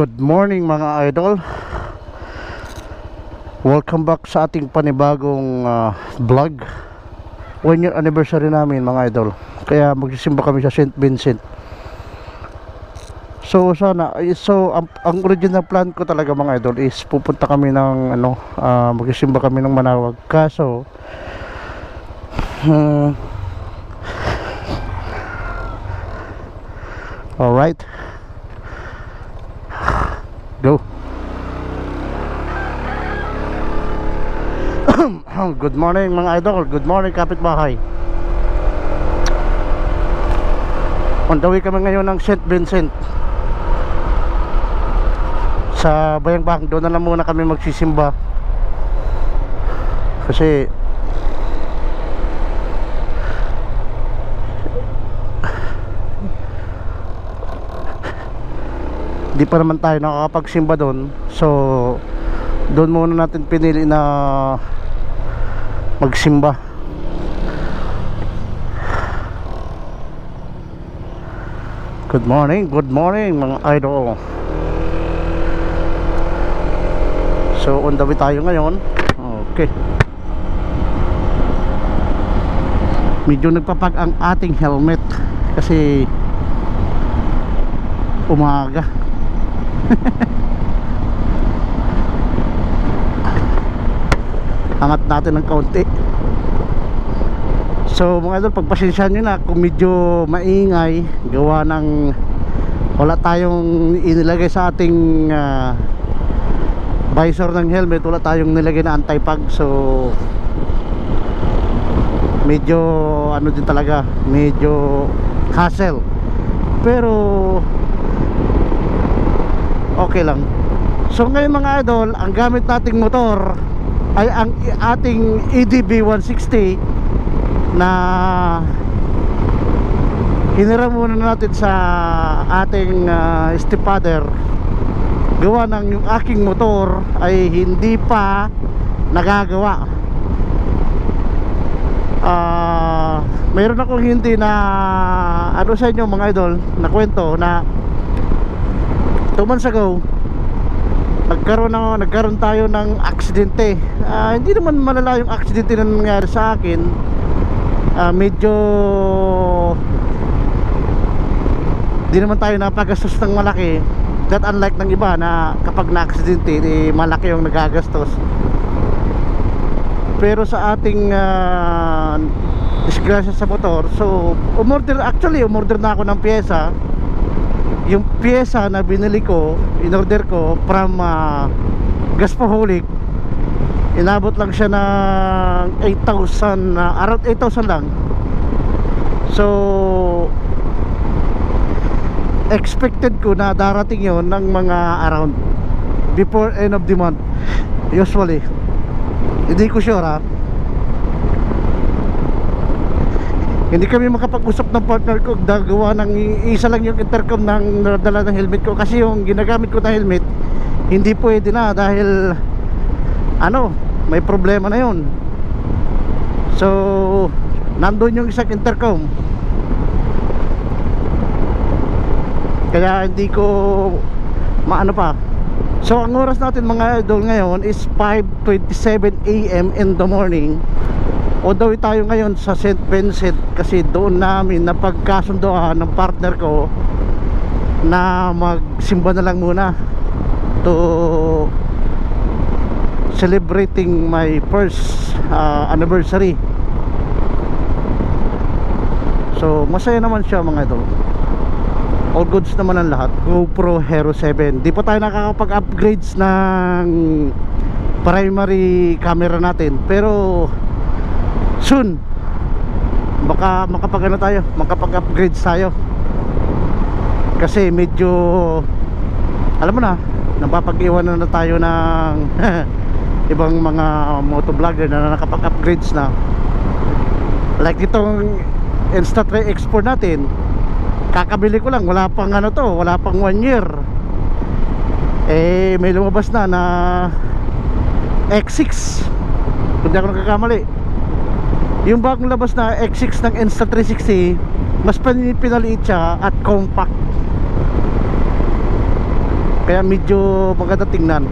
Good morning mga idol. Welcome back sa ating panibagong vlog. 1 year anniversary namin mga idol. Kaya magsisimba kami sa St. Vincent. So ang original plan ko talaga mga idol is pupunta kami ng magsisimba kami ng Manawag. Kaso alright, go. Good morning mga idol. Good morning kapitbahay. On the way kami ngayon ng St. Vincent sa Bayang-Bang. Doon na lang muna kami magsisimba kasi di pa naman tayo nakakapagsimba doon. So doon muna natin pinili na magsimba. Good morning mga idol. So on the way tayo ngayon. Okay, medyo nagpapag ang ating helmet kasi umaga. Angat natin ng kaunti. So mga idol, pagpasensyahan nyo na kung medyo maingay, gawa ng wala tayong inilagay sa ating visor ng helmet. Wala tayong nilagay na anti-fog. So medyo din talaga, medyo hassle, pero okay lang. So ngayon mga idol, ang gamit nating motor ay ang ating EDB 160 na hiniram muna natin sa ating stepfather. Gawa ng yung aking motor ay hindi pa nagagawa. Mayroon akong hindi na sa inyo mga idol na kwento na 2 months ago nagkaroon tayo ng aksidente. Hindi naman malala yung aksidente na nangyari sa akin. Medyo di naman tayo napagastos ng malaki, that unlike ng iba na kapag na-aksidente malaki yung nagagastos. Pero sa ating disgrasya sa motor, so umorder na ako ng pyesa. Yung pyesa na binili ko, in-order ko from Gaspaholic, inabot lang siya ng 8,000, around 8,000 lang. So expected ko na darating yon ng mga around before end of the month. Usually hindi ko sure hindi kami makapag-usap ng partner ko, gagawa ng isa lang yung intercom ng nadala ng helmet ko, kasi yung ginagamit ko na helmet hindi pwede na dahil may problema na yun. So nandun yung isang intercom, kaya hindi ko maano pa. So ang oras natin mga idol ngayon is 5:27 AM in the morning. O daw tayo ngayon sa St. Vincent kasi doon namin napagkasundoan ng partner ko na magsimba na lang muna to celebrating my first anniversary. So masaya naman siya mga idol. All goods naman ang lahat. GoPro Hero 7. Di pa tayo nakakapag-upgrades ng primary camera natin, pero soon baka makapag-upgrades tayo, kasi medyo alam mo na, napapag-iwanan na tayo ng ibang mga motovlogger na nakapag-upgrades na. Like itong Insta3 Export natin, kakabili ko lang, wala pang 1 year may lumabas na X6, kung di ako nagkakamali. Yung bagong labas na X6 ng Insta360, mas pinaliit siya at compact. kaya medyo maganda tingnan.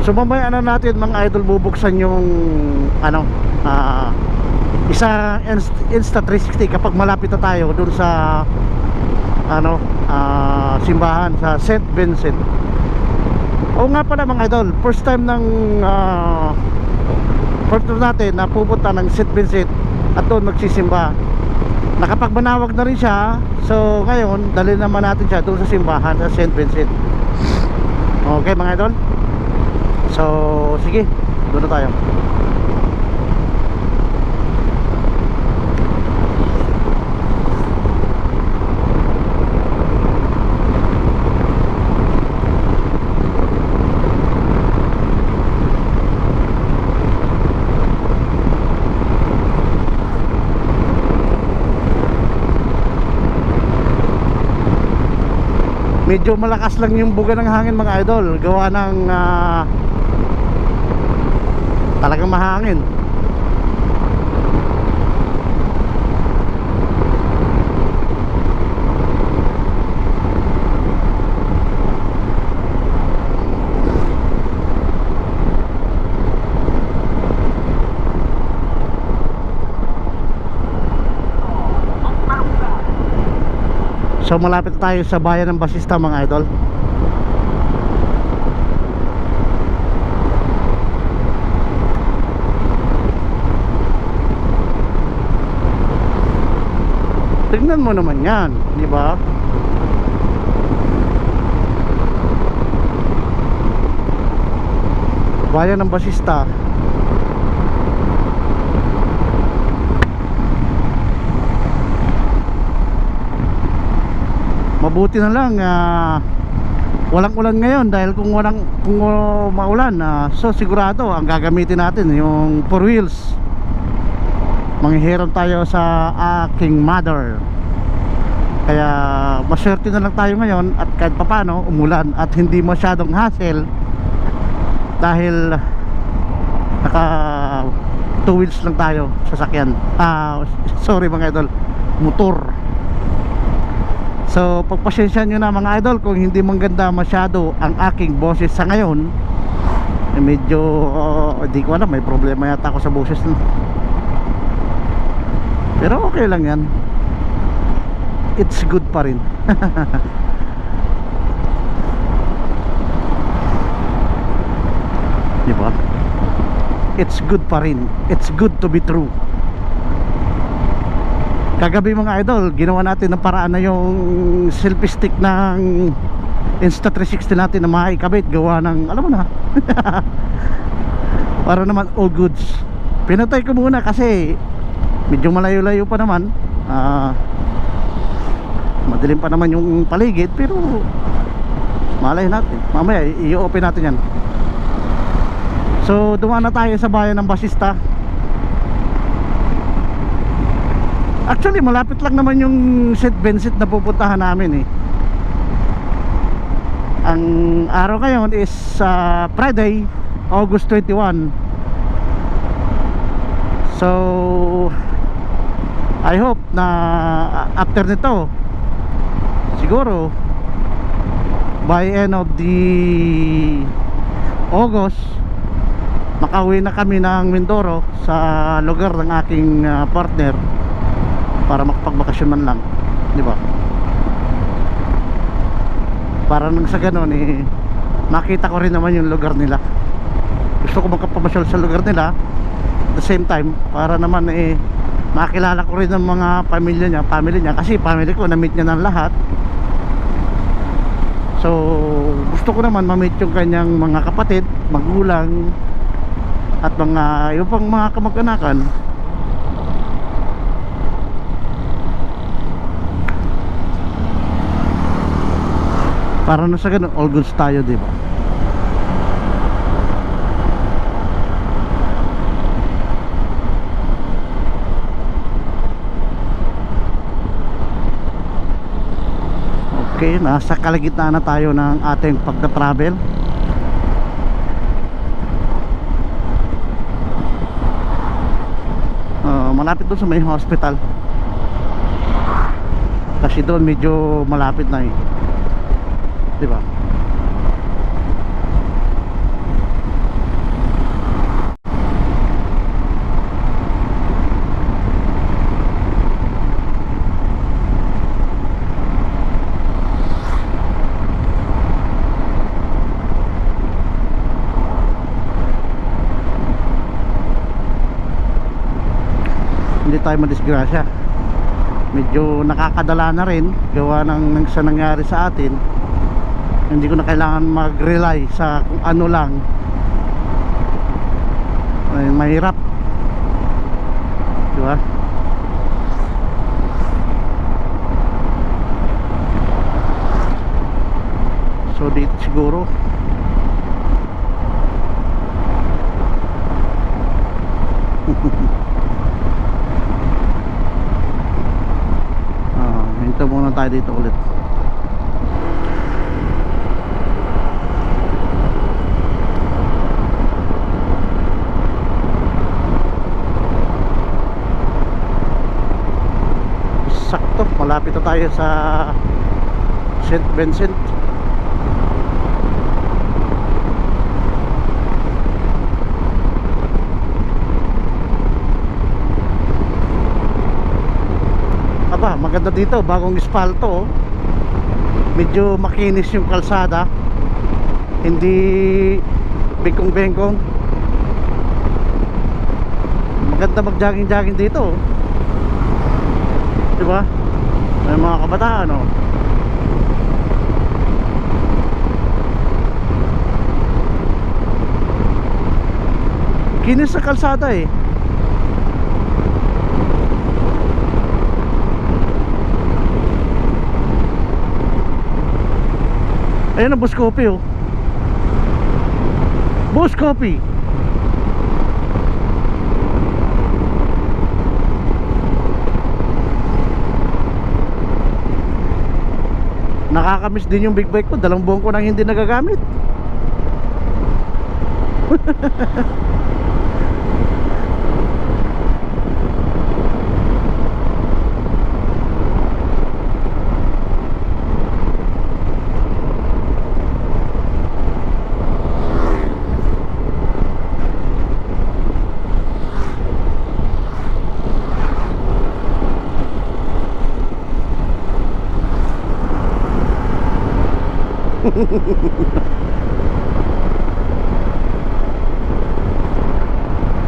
So mamaya na natin mga idol bubuksan yung ano, isa Insta360 kapag malapit na tayo dun sa ano, simbahan sa St. Vincent. Oo nga pala mga idol, first time natin na pupunta ng St. Vincent at doon magsisimba. Nakapagmanawag na rin siya. So ngayon dali naman natin siya doon sa simbahan sa St. Vincent. Okay mga idol, so sige, doon na tayo. Medyo malakas lang yung buga ng hangin mga idol, gawa ng talagang mahangin. So malapit tayo sa bayan ng Basista mga idol. Tingnan mo naman yan, di ba? Bayan ng Basista. Mabuti na lang walang ulan ngayon, dahil kung maulan so sigurado ang gagamitin natin yung 4 wheels. Manghihiram tayo sa aking mother. Kaya maswerte na lang tayo ngayon at kahit papano umulan at hindi masyadong hassle, dahil naka 2 wheels lang tayo sa sasakyan. Sorry mga idol, motor. So pagpasensya nyo na mga idol kung hindi maganda masyado ang aking boses sa ngayon. Medyo di ko alam, may problema yata ako sa boses na. Pero okay lang yan, it's good pa rin. Diba? It's good pa rin, it's good to be true. Kagabi mga idol, ginawa natin ng paraan na yung selfie stick ng Insta360 natin na maikabit, gawa ng, alam mo na. Para naman all goods. Pinatay ko muna kasi medyo malayo-layo pa naman, madilim pa naman yung paligid, pero malay natin, mamaya i-open natin yan. So dumaan na tayo sa bayan ng Basista. Actually malapit lang naman yung St. Vincent na pupuntahan namin eh. Ang araw ngayon is Friday, August 21. So I hope na after nito, siguro by end of the August, makauwi na kami ng Mindoro sa lugar ng aking partner, para makapagbakasyon man lang, di ba? Para nang sa ganon eh, makita ko rin naman yung lugar nila. Gusto ko magpapamasyal sa lugar nila at the same time, para naman eh makilala ko rin ng mga family niya, kasi family ko na-meet niya ng lahat. So gusto ko naman ma-meet yung kanyang mga kapatid, magulang at mga yung pang mga kamag-anakan. Para na sa ganun, all goods tayo, di ba? Okay, nasa kalagitnaan na tayo ng ating pagta-travel. Malapit doon sa may hospital, kasi doon medyo malapit na eh. di ba? Hindi tayo madisgrasya. Medyo nakakadala na rin gawa ng sa nangyari sa atin. Hindi ko na kailangan mag-rely sa kung ano lang. Ay, mahirap, diba? So dito siguro hinto muna tayo dito ulit. Sakto, malapit na tayo sa St. Vincent. Aba, maganda dito, bagong espalto, oh. Medyo makinis yung kalsada, hindi bengkong-bengkong. Maganda mag-jogging-jogging dito, oh. Diba? May mga kabataan, oh. Kinis sa kalsada, eh. Ayun ang Boss Coffee, oh. Boss Coffee. Nakakamiss din yung big bike ko. 2 buwan ko nang hindi nagagamit.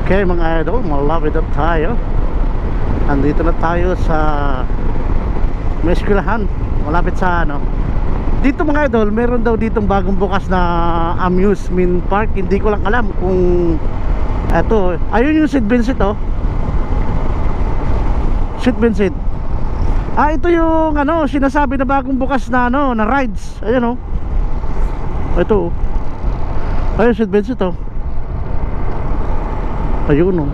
Okay mga idol, malapit na tayo. Andito na tayo sa may eskwelahan, malapit sa ano. Dito mga idol, meron daw ditong bagong bukas na amusement park. Hindi ko lang alam kung eto, ayun yung St. Vincent, oh. St. Vincent. Ah, ito yung ano, sinasabi na bagong bukas na ano, na rides. Ayun, oh. Ito, oh. Ayun St. Vincent, oh. Ayun, oh.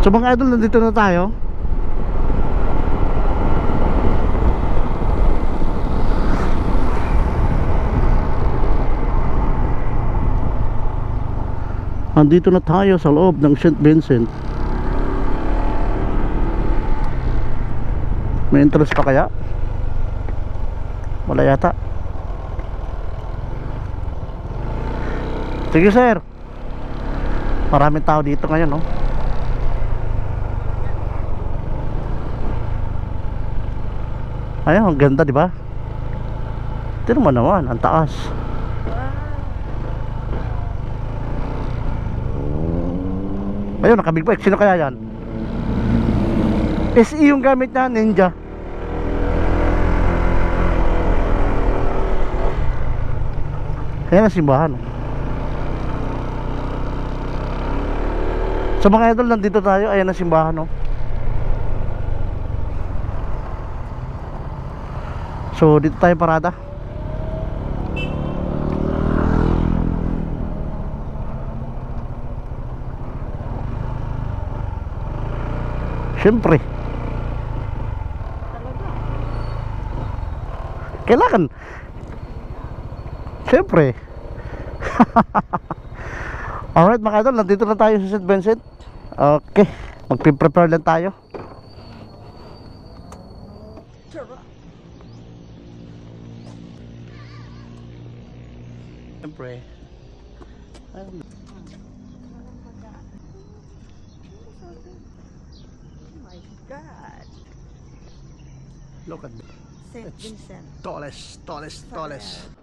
So mga idol, nandito na tayo. Nandito na tayo sa loob ng St. Vincent. May entrance pa kaya? Wala yata. Sige sir. Maraming tao dito ngayon, no? Ayun, ang ganda, di ba? Tignan mo naman, ang taas. Ayun, nakabig bike. Sino kaya yan? SE yung gamit niya, Ninja. Ayan ang simbahan. So mga idol, nandito tayo. Ayan ang simbahan, no? So dito tayo parada. Siyempre kailangan. Siyempre. Alright mga idol, nandito na tayo sa St. Vincent. Okay, magpiprepare lang tayo. Siyempre. Ayun. Oh my God. Look at St. Vincent. tallest.